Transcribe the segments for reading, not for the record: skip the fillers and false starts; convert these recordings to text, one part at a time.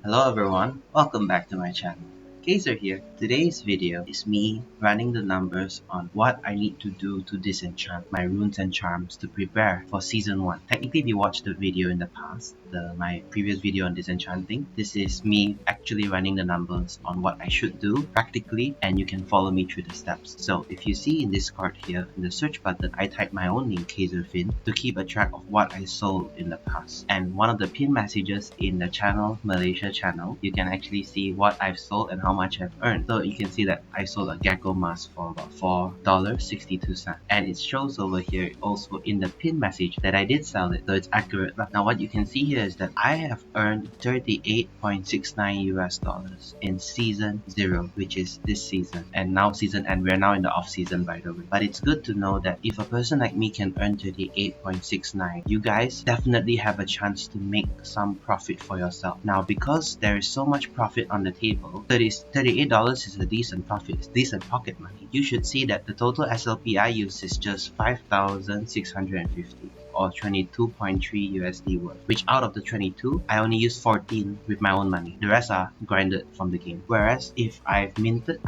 Hello everyone, welcome back to my channel. Kaiser here. Today's video is me running the numbers on what I need to do to disenchant my runes and charms to prepare for season 1. Technically, if you watched the video in the past, my previous video on disenchanting, this is me actually running the numbers on what I should do practically, and you can follow me through the steps. So if you see in this card here, in the search button, I type my own name, CAISERFYN, to keep a track of what I sold in the past. And one of the pinned messages in the channel, Malaysia channel, you can actually see what I've sold and how much I've earned. So you can see that I sold a gecko mask for about $4.62, and it shows over here also in the pinned message that I did sell it, so it's accurate. Now what you can see here is that I have earned $38.69 in season 0, which is this season, and now season end. We're now in the off season, by the way, but it's good to know that if a person like me can earn 38.69, you guys definitely have a chance to make some profit for yourself. Now because there is so much profit on the table, $38 is a decent profit, it's decent pocket money. You should see that the total SLP I use is just 5,650 or 22.3 USD worth, which out of the 22, I only use 14 with my own money. The rest are grinded from the game. Whereas if I've minted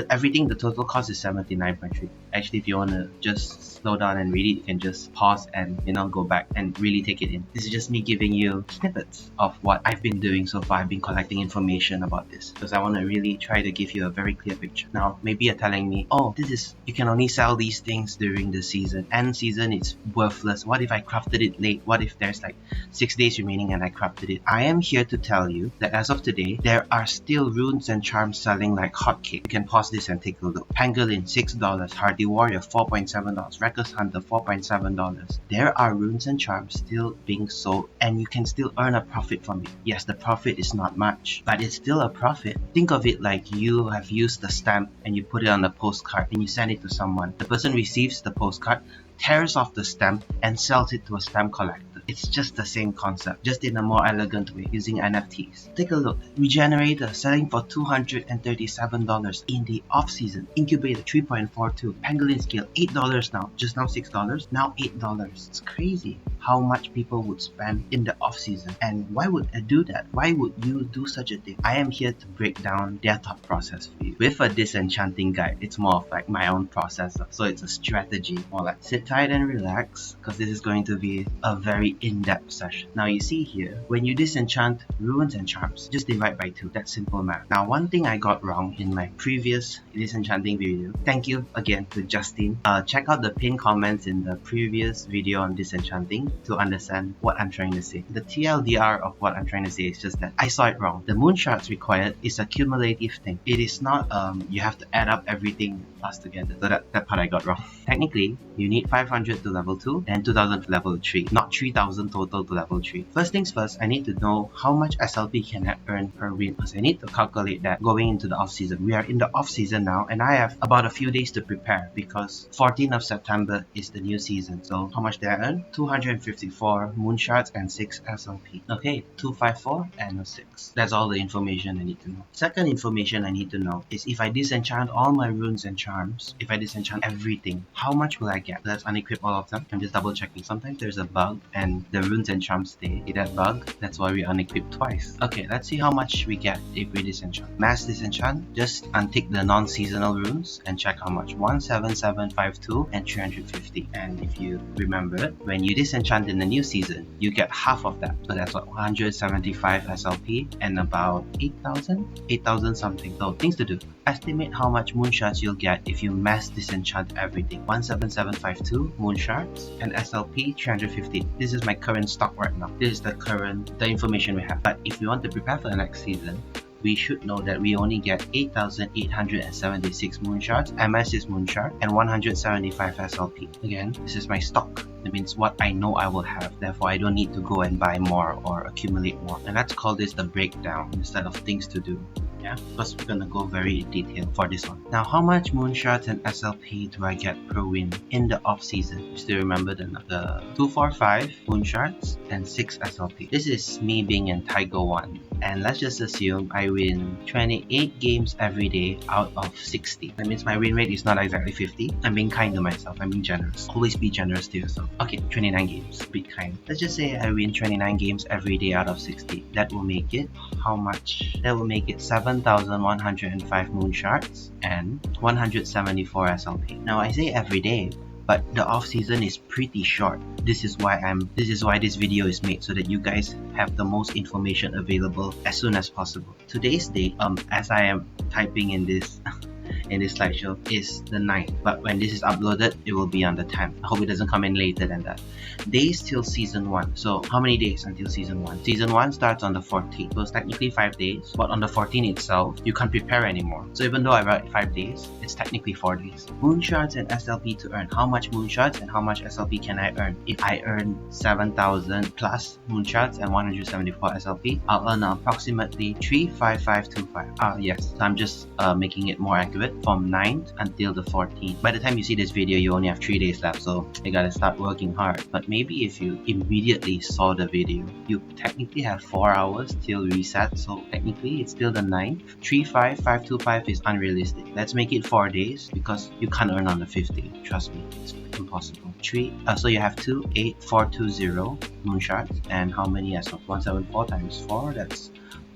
everything, the total cost is 79.3. Actually, if you want to just slow down and read it, you can just pause and go back and really take it in. This is just me giving you snippets of what I've been doing so far. I've been collecting information about this because I want to really try to give you a very clear picture. Now, maybe you're telling me, oh, you can only sell these things during the season. End season, it's worthless. What if I crafted it late? What if there's like 6 days remaining and I crafted it? I am here to tell you that as of today, there are still runes and charms selling like hotcake. You can pause this and take a look. Pangolin, $6. Hardy Warrior, $4.7. Reckless Hunter, $4.7. There are runes and charms still being sold, and you can still earn a profit from it. Yes, the profit is not much, but it's still a profit. Think of it like you have used the stamp and you put it on a postcard and you send it to someone. The person receives the postcard, tears off the stamp and sells it to a stamp collector. It's just the same concept, just in a more elegant way using NFTs. Take a look. Regenerator selling for $237 in the off-season. Incubator 3.42. Pangolin scale $8 now. Just now $6. Now $8. It's crazy how much people would spend in the off-season. And why would I do that? Why would you do such a thing? I am here to break down their thought process for you. With a disenchanting guide, it's more of like my own process. So it's a strategy. More like sit tight and relax, because this is going to be a very in-depth session. Now you see here, when you disenchant runes and charms, just divide by 2. That's simple math. Now one thing I got wrong in my previous disenchanting video, thank you again to Justin. Check out the pinned comments in the previous video on disenchanting to understand what I'm trying to say. The TLDR of what I'm trying to say is just that I saw it wrong. The moon shards required is a cumulative thing. It is not you have to add up everything plus together. So that part I got wrong. Technically, you need 500 to level 2 and 2000 to level 3, not 3000 total to level 3. First things first, I need to know how much SLP can I earn per win, because I need to calculate that going into the off season. We are in the off season now, and I have about a few days to prepare because 14th of September is the new season. So how much did I earn? 254 moon shards and 6 SLP. Okay, 254 and a 6. That's all the information I need to know. Second information I need to know is if I disenchant all my runes and charms, if I disenchant everything, how much will I get? Let's unequip all of them. I'm just double checking. Sometimes there's a bug and the runes and charms stay. See that bug? That's why we unequip twice. Okay, let's see how much we get if we disenchant. Mass disenchant, just untick the non-seasonal runes and check how much. 17752 and 350. And if you remember, when you disenchant in the new season, you get half of that. So that's what, 175 SLP and about 8,000 something. So things to do. Estimate how much moon shards you'll get if you mass disenchant everything. 17752 moon shards and SLP 350. This is my current stock right now. This is the information we have. But if we want to prepare for the next season, we should know that we only get 8,876 moon shards, MS is moon shard, and 175 SLP. Again, this is my stock. That means what I know I will have. Therefore, I don't need to go and buy more or accumulate more. And let's call this the breakdown instead of things to do. Yeah, because we're gonna go very in detail for this one. Now, how much moon shards and SLP do I get per win in the off season? You still remember the 245 moon shards and 6 SLP. This is me being in Tiger 1. And let's just assume I win 28 games every day out of 60. That means my win rate is not exactly 50. I'm being kind to myself. I'm being generous. Always be generous to yourself. Okay, 29 games. Be kind. Let's just say I win 29 games every day out of 60. That will make it how much? That will make it 7,105 moon shards and 174 SLP. Now I say every day, but the off season is pretty short. This is why this video is made, so that you guys have the most information available as soon as possible. Today's date, as I am typing in this in this slideshow, is the 9th, but when this is uploaded it will be on the 10th. I hope it doesn't come in later than that. Days till season 1. So how many days until season 1? Season 1 starts on the 14th, so it's technically 5 days, but on the 14th itself you can't prepare anymore. So even though I write 5 days, it's technically 4 days. Moon shards and SLP to earn. How much moon shards and how much SLP can I earn? If I earn 7,000 plus moon shards and 174 SLP, I'll earn approximately 35525. Yes, so I'm just making it more accurate, from 9th until the 14th. By the time you see this video, you only have 3 days left, so you gotta start working hard. But maybe if you immediately saw the video, you technically have 4 hours till reset, so technically it's still the 9th. 35525 is unrealistic. Let's make it 4 days, because you can't earn on the 50th. Trust me, it's impossible. So you have 28420 moon shards, and how many SLP? 174 times 4, that's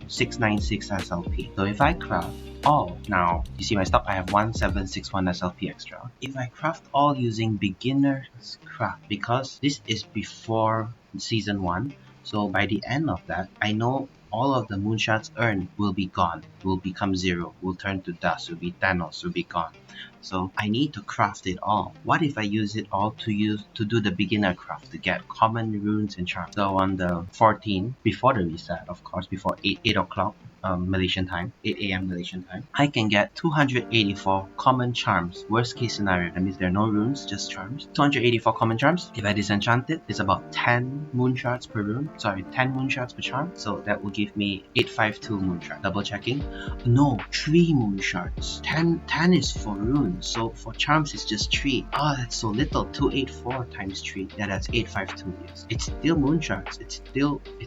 696 SLP. So if I craft all, now you see my stock, I have 1761 SLP extra. If I craft all using beginner's craft, because this is before season 1, so by the end of that, I know all of the moon shards earned will be gone, will become 0, will turn to dust, will be Thanos, will be gone. So I need to craft it all. What if I use it all to do the beginner craft, to get common runes and charms? So on the 14th, before the reset, of course, before 8 o'clock Malaysian time, 8 AM Malaysian time, I can get 284 common charms. Worst case scenario, that means there are no runes, just charms. 284 common charms. If I disenchant it, it's about 10 moon shards per rune. Sorry, 10 moon shards per charm. So that will give me 852 moon shards. Double checking. No, 3 moon shards. 10 is for runes. So for charms it's just 3. Oh, that's so little. 284 times 3. Yeah, that's 852. Yes. It's still moon shards. It's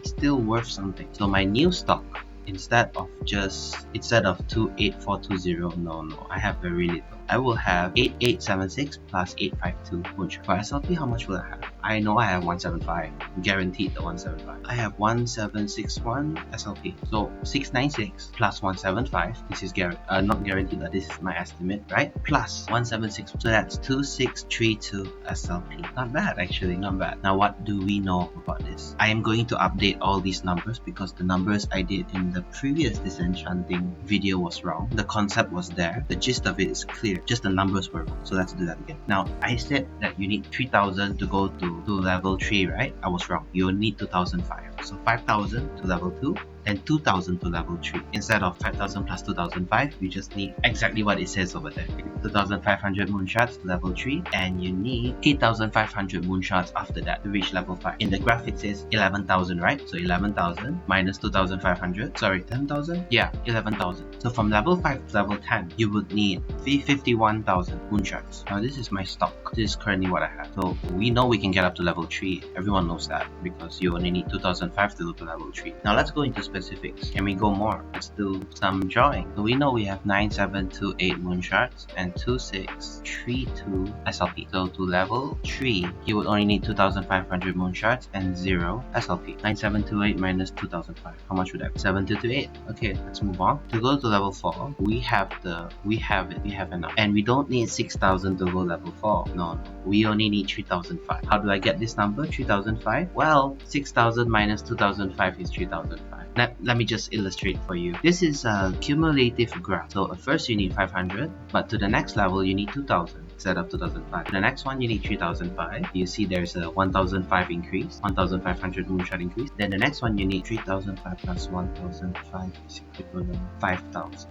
still worth something. So my new stock, instead of 28420, no, I have very little. I will have 8876 plus 852 moon shards. For SLP, how much will I have? I know I have 175, guaranteed the 175. I have 1761 SLP. So 696 plus 175, this is not guaranteed, but this is my estimate, right? Plus 176, so that's 2632 SLP. Not bad, actually, not bad. Now what do we know about this? I am going to update all these numbers because the numbers I did in the previous Disenchanting video was wrong. The concept was there, the gist of it is clear, just the numbers were wrong. So let's do that again. Now I said that you need 3000 to go to level 3, right? I was wrong. You need 2005. So 5000 to level 2, then 2000 to level 3. Instead of 5000 plus 2005, you just need exactly what it says over there. 2500 moon shards to level 3, and you need 8500 moon shards after that to reach level 5. In the graph it says 11,000, right? So 11,000 minus 2500, sorry, 10,000? Yeah, 11,000. So from level 5 to level 10, you would need 51,000 moon shards. Now this is my stock. This is currently what I have. So we know we can get up to level 3. Everyone knows that, because you only need 2005 to go to level 3. Now let's go into specifics. Can we go more? Let's do some drawing. So we know we have 9728 moon shards and 2632 SLP. So to level 3, you would only need 2500 moon shards and 0 SLP. 9728 minus 2005. How much would that be? 7228. Okay, let's move on. To go to level 4, we have enough. And we don't need 6000 to go level 4. No. We only need 3005. How do I get this number? 3005? Well, 6000 minus 2005 is 3005. Let me just illustrate for you. This is a cumulative graph. So at first you need 500, but to the next level you need 2000 instead of 2005. To the next one you need 3005. You see there's a 1005 increase, 1500 moon shard increase. Then the next one you need 3005 plus 1005 is equivalent to 5000.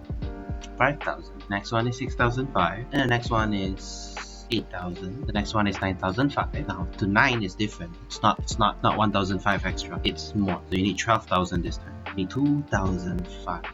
5000. Next one is 6005, and the next one is 8,000. The next one is 9,005. Now to 9 is different. It's not 1,005 extra. It's more. So you need 12,000 this time. need 2,005.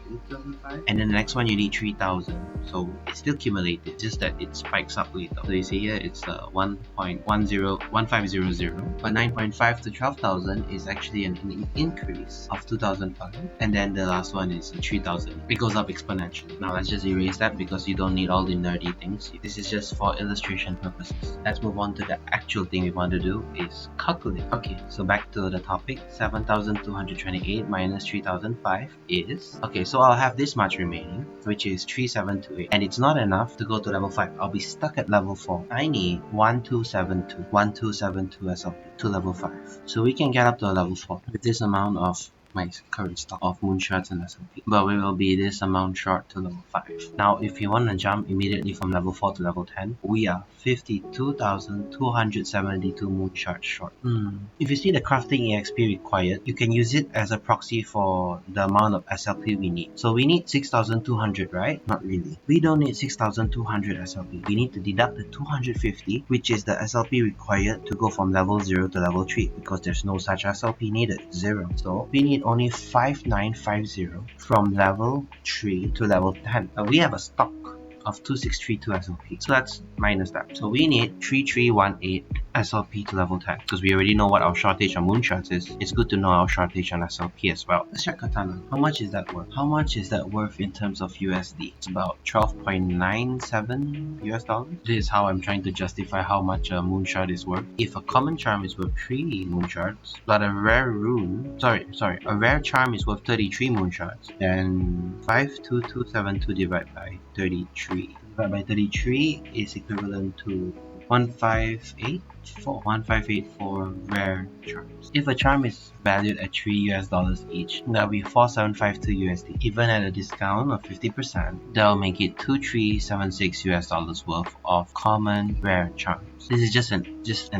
And then the next one you need 3,000. So it's still cumulative, just that it spikes up later. So you see here it's 1.1500, but 9.5 to 12,000 is actually an increase of 2,005. And then the last one is 3,000. It goes up exponentially. Now let's just erase that because you don't need all the nerdy things. This is just for illustration purposes. Let's move on to the actual thing we want to do is calculate. Okay, so back to the topic. 7,228 minus 3,005 is... Okay, so I'll have this much remaining, which is 3,728. And it's not enough to go to level 5. I'll be stuck at level 4. I need 1,272 SLP to level 5. So we can get up to a level 4 with this amount of my current stock of moonshots and SLP, but we will be this amount short to level 5. Now if you want to jump immediately from level 4 to level 10, we are 52,272 moonshots short. If you see the crafting EXP required, you can use it as a proxy for the amount of SLP we need. So we need 6,200, right? Not really. We don't need 6,200 SLP. We need to deduct the 250, which is the SLP required to go from level 0 to level 3, because there's no such SLP needed, 0. So we need only 5,950 from level 3 to level 10. We have a stock of 2,632 SLP, so let's minus that. So we need 3,318 SLP to level 10, because we already know what our shortage on moonshots is. It's good to know our shortage on SLP as well. Let's check Katana. How much is that worth? How much is that worth in terms of USD? It's about 12.97 US dollars. This is how I'm trying to justify how much a moonshot is worth. If a common charm is worth 3 moonshots, but a rare rune, a rare charm is worth 33 moonshots, then 52272 divided by 33 is equivalent to 1584 rare charms. If a charm is valued at $3 US each, that'll be 4,752 USD. Even at a discount of 50%, that'll make it 2,376 US worth of common rare charms. This is just an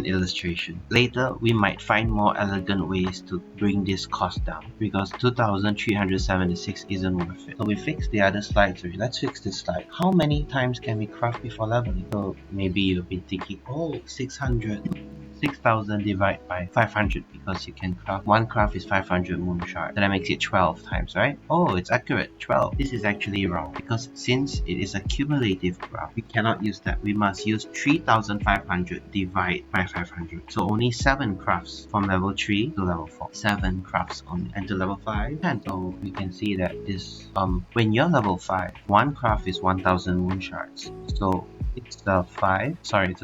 illustration. Later, we might find more elegant ways to bring this cost down, because 2,376 isn't worth it. So we fixed the other slides already. Let's fix this slide. How many times can we craft before leveling? So maybe you'll be thinking, oh, 6,000 divided by 500, because you can craft, one craft is 500 moonshot. That makes it 12 times, right? Oh, it's accurate, 12. This is actually wrong, because since it is a cumulative graph, we cannot use that. We must use 3,500 divided by 500. So only 7 crafts from level 3 to level 4. 7 crafts only. And to level 5, and so we can see that this, when you're level 5, one craft is 1,000 moonshots. So it's it's a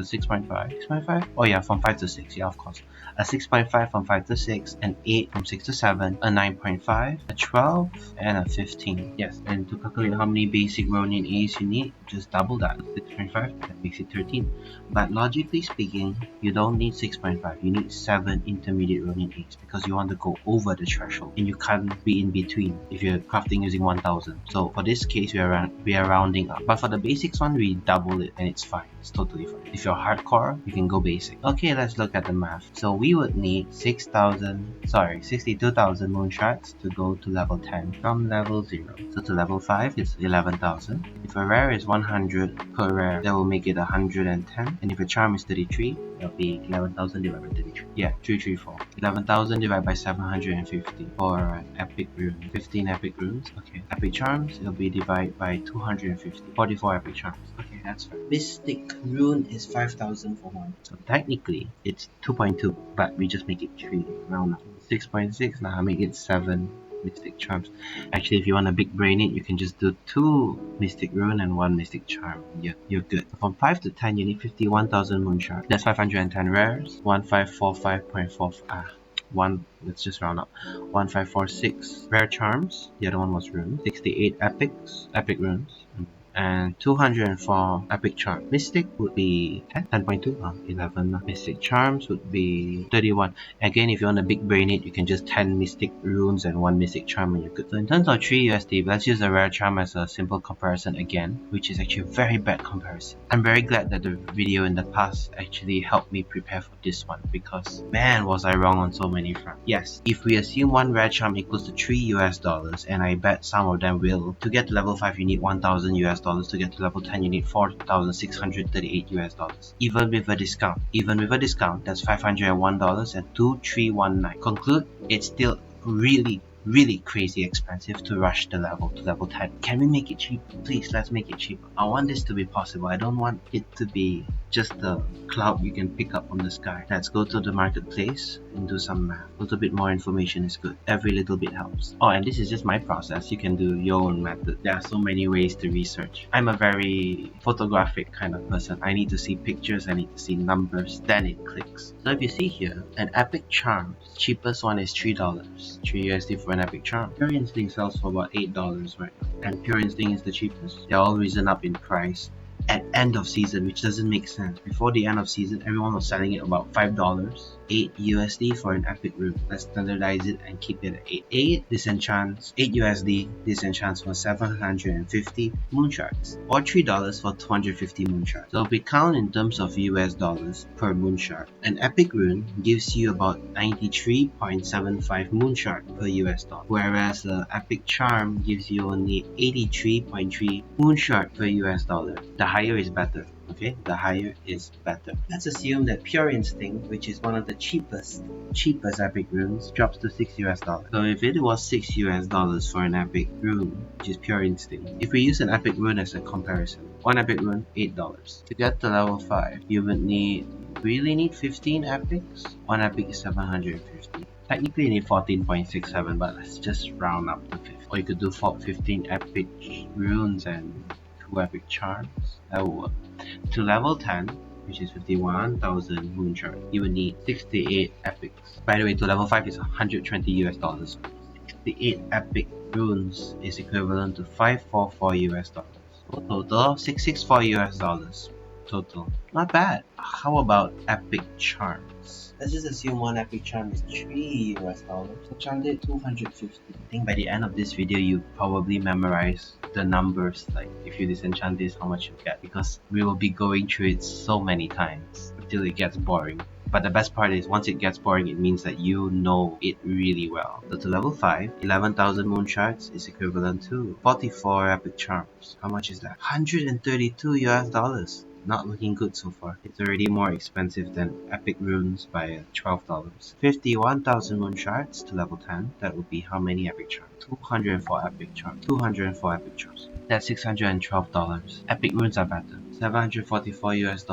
6.5. 6.5? Oh yeah, from 5 to 6, yeah, of course. A 6.5 from 5 to 6, an 8 from 6 to 7, a 9.5, a 12, and a 15. Yes, and to calculate how many basic Ronin A's you need, just double that. 6.5, that makes it 13. But logically speaking, you don't need 6.5, you need 7 intermediate Ronin A's, because you want to go over the threshold, and you can't be in between if you're crafting using 1000. So for this case, we are rounding up. But for the basics one, we double it, and it's fine. It's totally fine. If you're hardcore, you can go basic. Okay, let's look at the math. So we would need 62,000 moonshots to go to level 10 from level 0. So to level 5 is 11,000. If a rare is 100 per rare, that will make it 110. And if a charm is 33, that'll be 11,000 divided by 33. Yeah, 334. 11,000 divided by 750 for an epic rune. 15 epic runes. Okay, epic charms, it'll be divided by 250. 44 epic charms. Okay, that's fine. Mystic rune is 5,000 for one. So technically, it's 2.2, but we just make it 3. Round up. 6.6, now make it 7 mystic charms. Actually, if you want a big brain it, you can just do 2 mystic rune and 1 mystic charm. Yeah, you're good. From 5 to 10, you need 51,000 moonshot. That's 510 rares. 1545.4. Let's just round up. 1546 rare charms. The other one was runes. 68 epic runes. And 204 epic charm. Mystic would be 10.2. 11. Mystic charms would be 31. Again, if you want a big brain it, you can just 10 mystic runes and 1 mystic charm and you're good. So in terms of 3 USD, let's use a rare charm as a simple comparison again, which is actually a very bad comparison. I'm very glad that the video in the past actually helped me prepare for this one, because man was I wrong on so many fronts. Yes, if we assume 1 rare charm equals to $3, and I bet some of them will, to get to level 5 you need $1,000. To get to level 10 you need $4,638. Even with a discount, that's $501 and 2319. Conclude, it's still really really crazy expensive to rush the level to level 10. Can we make it cheap? Please, let's make it cheap. I want this to be possible. I don't want it to be just a cloud you can pick up from the sky. Let's go to the marketplace and do some math. A little bit more information is good. Every little bit helps. Oh, and this is just my process. You can do your own method. There are so many ways to research. I'm a very photographic kind of person. I need to see pictures, I need to see numbers, then it clicks. So if you see here, an epic charm, cheapest one is $3. 3 USD for an epic charm. Pure Instinct sells for about $8 right now. And Pure Instinct is the cheapest. They're all risen up in price at end of season, which doesn't make sense. Before the end of season, everyone was selling it about $5, 8 USD for an epic rune. Let's standardize it and keep it at 8. 8 disenchants, 8 USD disenchants for 750 moon shards, or $3 for 250 moon shards. So if we count in terms of US dollars per moon shard, an epic rune gives you about 93.75 moon shard per US dollar, whereas an epic charm gives you only 83.3 moon shard per US dollar. The higher is better. Okay, the higher is better. Let's assume that Pure Instinct, which is one of the cheapest epic runes, drops to $6 US. So if it was $6 for an epic rune, which is Pure Instinct, if we use an epic rune as a comparison, one epic rune, $8. To get to level 5, you would really need 15 epics. One epic is 750. Technically you need 14.67, but let's just round up to 15. Or you could do 15 epic runes and 2 epic charms. That will work. To level 10, which is 51,000 moon shard, you would need 68 epics. By the way, to level 5 is $120 US. 68 epic runes is equivalent to $544 US. So total $664 US. Total. Not bad. How about epic charms? Let's just assume one epic charm is $3 US. So charm did 250. I think by the end of this video you probably memorize the numbers, like if you disenchant this, how much you get, because we will be going through it so many times until it gets boring. But the best part is, once it gets boring, it means that you know it really well. So to level 5, 11,000 moon shards is equivalent to 44 epic charms. How much is that? $132 US. Not looking good so far. It's already more expensive than epic runes by $12. 51,000 moon shards to level 10. That would be how many epic charms? 204 epic charms. 204 epic charms. That's $612. Epic runes are better. $744 US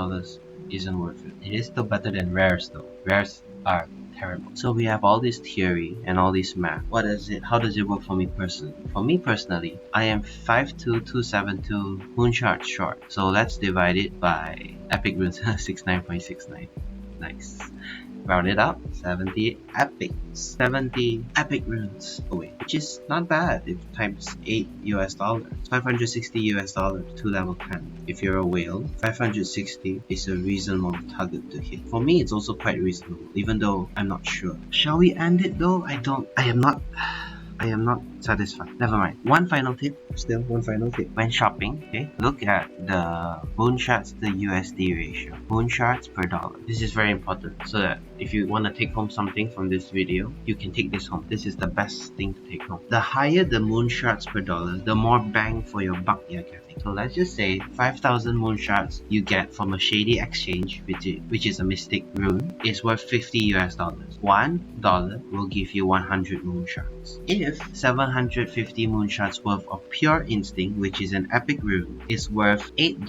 isn't worth it. It is still better than rares though. Rares are terrible. So we have all this theory and all this math. How does it work for me personally? For me personally, I am 52272 moon shard short. So let's divide it by epic runes. 69.69. Nice. Round it up, 70 epics. 70 epic runes away, which is not bad if times 8 US dollars. $560 US to level 10. If you're a whale, 560 is a reasonable target to hit. For me, it's also quite reasonable, even though I'm not sure. Shall we end it though? I am not satisfied. Never mind. One final tip. When shopping, okay, look at the moon shards to USD ratio. Moon shards per dollar. This is very important, so that if you want to take home something from this video, you can take this home. This is the best thing to take home. The higher the moon shards per dollar, the more bang for your buck you're getting. So let's just say 5,000 moon shards you get from a shady exchange, which is a mystic rune, is worth $50 US. $1 will give you 100 moon shards. If 750 moon shards worth of Pure Instinct, which is an epic rune, is worth $8,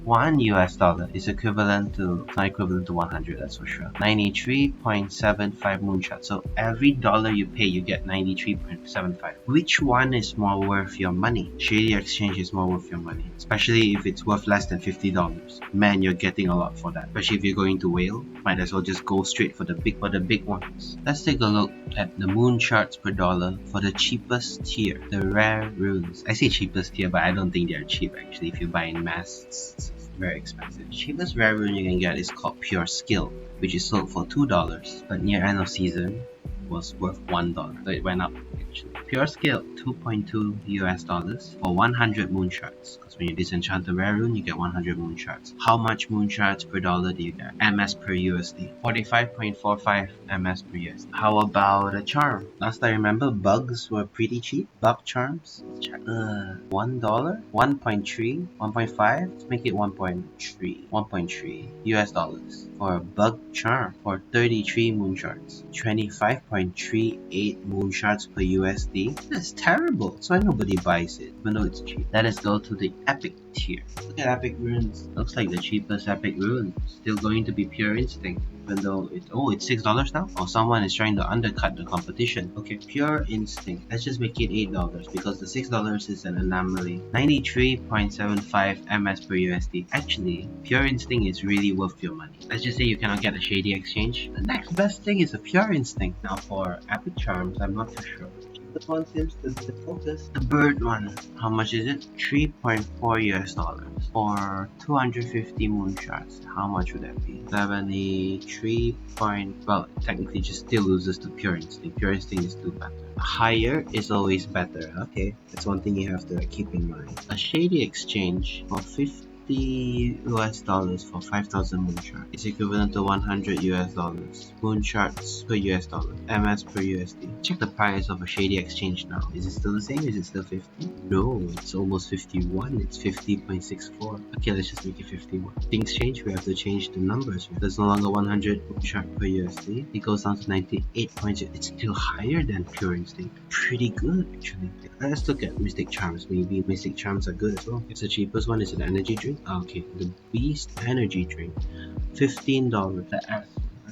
$1 US is equivalent to, it's not equivalent to 100, that's for sure, 93.75 moon shards. So every dollar you pay, you get 93.75. Which one is more worth your money? Shady exchange is more worth your money, especially if it's worth less than $50. Man, you're getting a lot for that. Especially if you're going to whale, might as well just go straight for the big ones. Let's take a look at the moon shards per dollar for the cheapest tier, the rare runes. I say cheapest tier, but I don't think they're cheap actually. If you buy in mass, it's very expensive. The cheapest rare rune you can get is called Pure Skill, which is sold for $2, but near end of season was worth $1, so it went up actually. Pure Skill, 2.2 US dollars for 100 moon shards. Because when you disenchant the rare rune, you get 100 moon shards. How much moon shards per dollar do you get? MS per USD. 45.45 MS per USD. How about a charm? Last I remember, bugs were pretty cheap. Bug charms. Let's check. $1? 1.3? 1.5? Let's make it 1.3. 1.3 US dollars for a bug charm for 33 moon shards. 25.38 moon shards per USD. That's terrible. That's why nobody buys it, even though it's cheap. Let us go to the epic tier. Look at epic runes. Looks like the cheapest epic rune. Still going to be pure instinct. Even though it's $6 now? Oh, someone is trying to undercut the competition. Okay, pure instinct. Let's just make it $8 because the $6 is an anomaly. 93.75 MS per USD. Actually, pure instinct is really worth your money. Let's just say you cannot get a shady exchange. The next best thing is a pure instinct. Now for epic charms, I'm not too sure. This one seems to focus. The bird one, how much is it? 3.4 US dollars for 250 moon shards. How much would that be? 73 point, well, technically just still loses to pure instinct. Pure instinct is still better. Higher is always better. Okay, that's one thing you have to keep in mind. A shady exchange for 50 US dollars for 5,000 moon shards is equivalent to 100 US dollars. Moon shards per US dollar. MS per USD. Check the price of a shady exchange now. Is it still the same? Is it still 50? No, it's almost 51. It's 50.64. Okay, let's just make it 51. Things change. We have to change the numbers. There's no longer 100 moon shard per USD. It goes down to 98.6. It's still higher than pure instinct. Pretty good, actually. Let's look at mystic charms. Maybe mystic charms are good as well. It's the cheapest one. Is it energy drink? Okay, the beast energy drink, $15. The S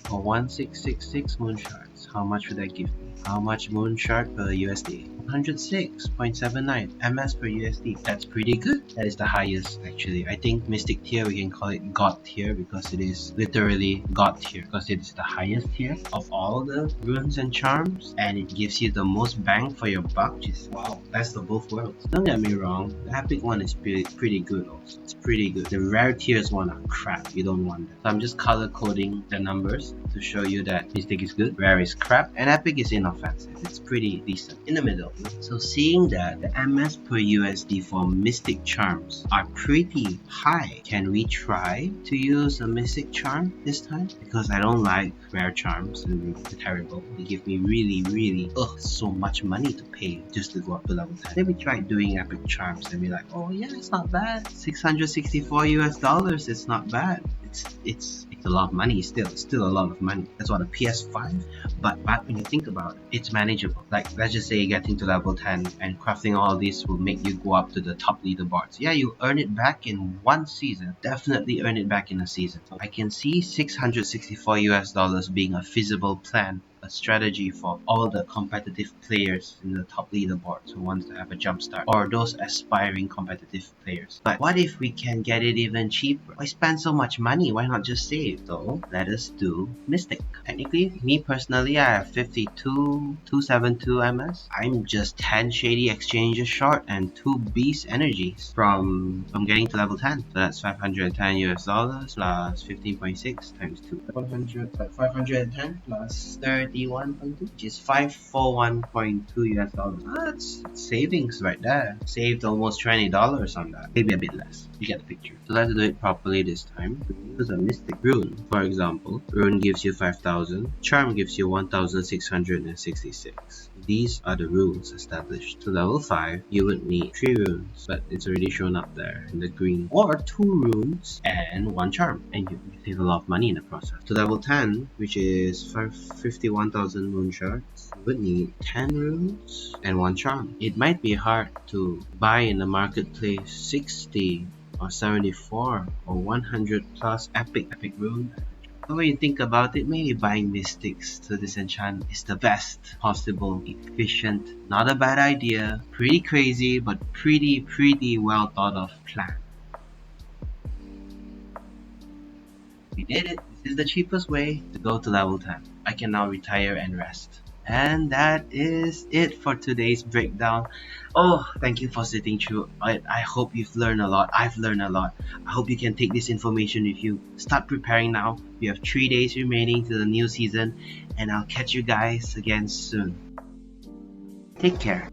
for 1666 moon shards. How much would that give me? How much moon shard per USD? 106.79 MS per USD. That's pretty good. That is the highest, actually. I think mystic tier, we can call it god tier because it is literally god tier, because it is the highest tier of all the runes and charms, and it gives you the most bang for your buck, which is wow, best of both worlds. Don't get me wrong, the epic one is pretty good also. It's pretty good. The rare tiers one are crap. You don't want that. So I'm just color coding the numbers to show you that mystic is good, rare is crap, and epic is inoffensive. It's pretty decent. In the middle. So seeing that the MS per USD for mystic charms are pretty high, can we try to use a mystic charm this time? Because I don't like rare charms, and they're terrible. They give me really so much money to pay just to go up to level 10. Let me try doing epic charms and be like, oh yeah, it's not bad. 664 US dollars, it's not bad. It's a lot of money still. It's still a lot of money. That's what a PS5. But when you think about it, it's manageable. Like, let's just say getting to level 10 and crafting all this will make you go up to the top leaderboards. Yeah, you earn it back in one season. Definitely earn it back in a season. I can see 664 US dollars being a feasible plan, a strategy for all the competitive players in the top leaderboards who wants to have a jump start, or those aspiring competitive players. But what if we can get it even cheaper? Why spend so much money? Why not just save? So let us do mystic. Technically, me personally, I have 272 MS. I'm just 10 shady exchanges short and 2 beast energies from getting to level 10. So that's 510 US dollars plus 15.6 times 2. 510 plus 31.2, which is 541.2 US dollars. That's savings right there. Saved almost $20 on that. Maybe a bit less. You get the picture. So let's do it properly this time. Use a mystic rune. For example, rune gives you 5,000. Charm gives you 1,666. These are the runes established. To level 5, you would need 3 runes, but it's already shown up there in the green. Or 2 runes and 1 charm, and you save a lot of money in the process. To level 10, which is 51,000 moon shards, you would need 10 runes and 1 charm. It might be hard to buy in the marketplace 60 or 74 or 100 plus epic rune. So when you think about it, maybe buying mystics to disenchant is the best possible, efficient, not a bad idea, pretty crazy, but pretty well thought of plan. We did it. This is the cheapest way to go to level 10. I can now retire and rest. And that is it for today's breakdown. Oh, thank you for sitting through it. I hope you've learned a lot. I've learned a lot. I hope you can take this information with you. Start preparing now. We have 3 days remaining to the new season, and I'll catch you guys again soon. Take care.